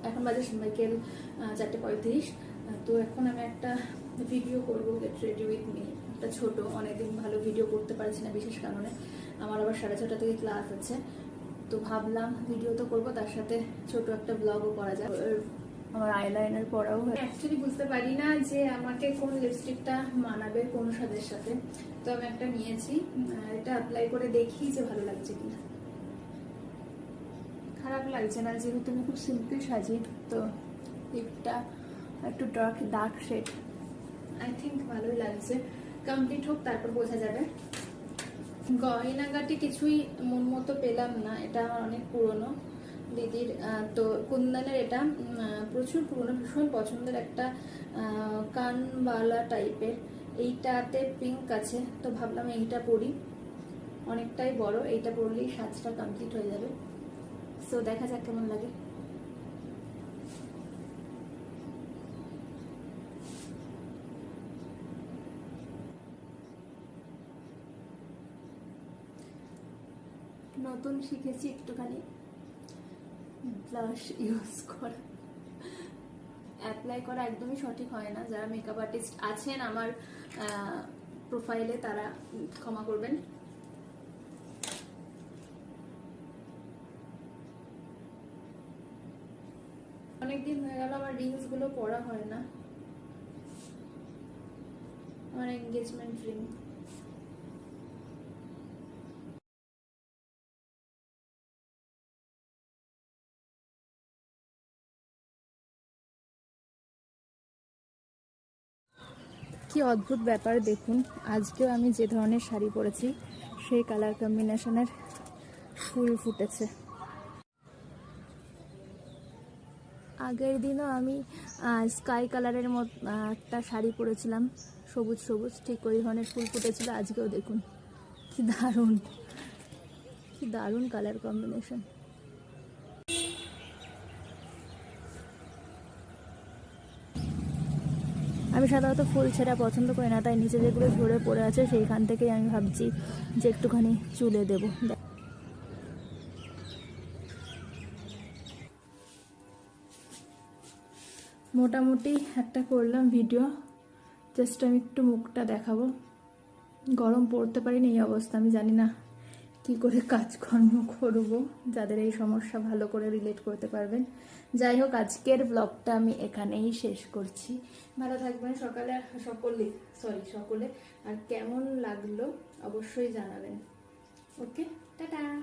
এখন বাজে বিকেল 4:35। তো এখন আমি একটা ভিডিও করবো, গেট রেডি উইথ মি। একটা ছোট, অনেকদিন ভালো ভিডিও করতে পারছি না বিশেষ কারণে। আমার আবার 6:30 থেকে ক্লাস আছে, তো ভাবলাম ভিডিও তো করবো, তার সাথে ছোট একটা ব্লগও করা যায়। আমার আইলাইনার পরাও অ্যাকচুয়ালি বুঝতে পারি না যে আমাকে কোন লিপস্টিকটা মানাবে কোন সাজের সাথে। তো আমি একটা নিয়েছি, এটা অ্যাপ্লাই করে দেখি যে ভালো লাগছে কিনা। খারাপ লাগছে না, যেহেতু আমি খুব সিম্পল সাজি। তো লিপটা একটু ডার্ক শেড, আই থিঙ্ক ভালোই লাগছে। কমপ্লিট হোক, তারপর বোঝা যাবে। গয়নাগাটি কিছুই মন মতো পেলাম না, এটা আমার অনেক পুরনো দিদির। তো কুন্দনের এটা প্রচুর পুরনো, ভীষণ পছন্দের একটা কানবালা টাইপের। এইটাতে পিঙ্ক আছে, তো ভাবলাম এইটা পরি। অনেকটাই বড়, এইটা পরলেই সাজটা কমপ্লিট হয়ে যাবে। সো দেখা যাক কেমন লাগে। নতুন শিখেছি একটুখানি ব্লাশ ইউজ করা। অ্যাপ্লাই করা একদমই সঠিক হয় না, যারা মেকআপ আর্টিস্ট আছেন আমার প্রোফাইলে তারা ক্ষমা করবেন। অনেকদিন হয়ে গেল আমার রিংস গুলো পরা হয় না, আমার এনগেজমেন্ট রিং। কি অদ্ভুত ব্যাপার দেখুন, আজকেও আমি যে ধরনের শাড়ি পরেছি সেই কালার কম্বিনেশনের ফুল ফুটেছে। আগের দিনও আমি স্কাই কালারের মতো একটা শাড়ি পরেছিলাম, সবুজ সবুজ, ঠিক ওই ধরনের ফুল ফুটেছিল। আজকেও দেখুন কি দারুণ, কি দারুণ কালার কম্বিনেশন। আমি সাধারণত ফুল ছেঁড়া পছন্দ করি না, তাই নিচে যেগুলো ঝরে পড়ে আছে সেইখান থেকেই আমি ভাবছি যে একটুখানি চুলে দেব। মোটামুটি একটা করলাম ভিডিও, জাস্ট আমি একটু মুখটা দেখাবো। গরম পড়তে পারিনি এই অবস্থা, আমি জানি না কি করে কাজকর্ম করব, যাদের এই সমস্যা ভালো করে রিলেট করতে পারবেন। যাই হোক, আজকের ব্লগটা আমি এখানেই শেষ করছি। ভালো থাকবেন সকলে। আর কেমন লাগলো অবশ্যই জানাবেন। ওকে, টাটা।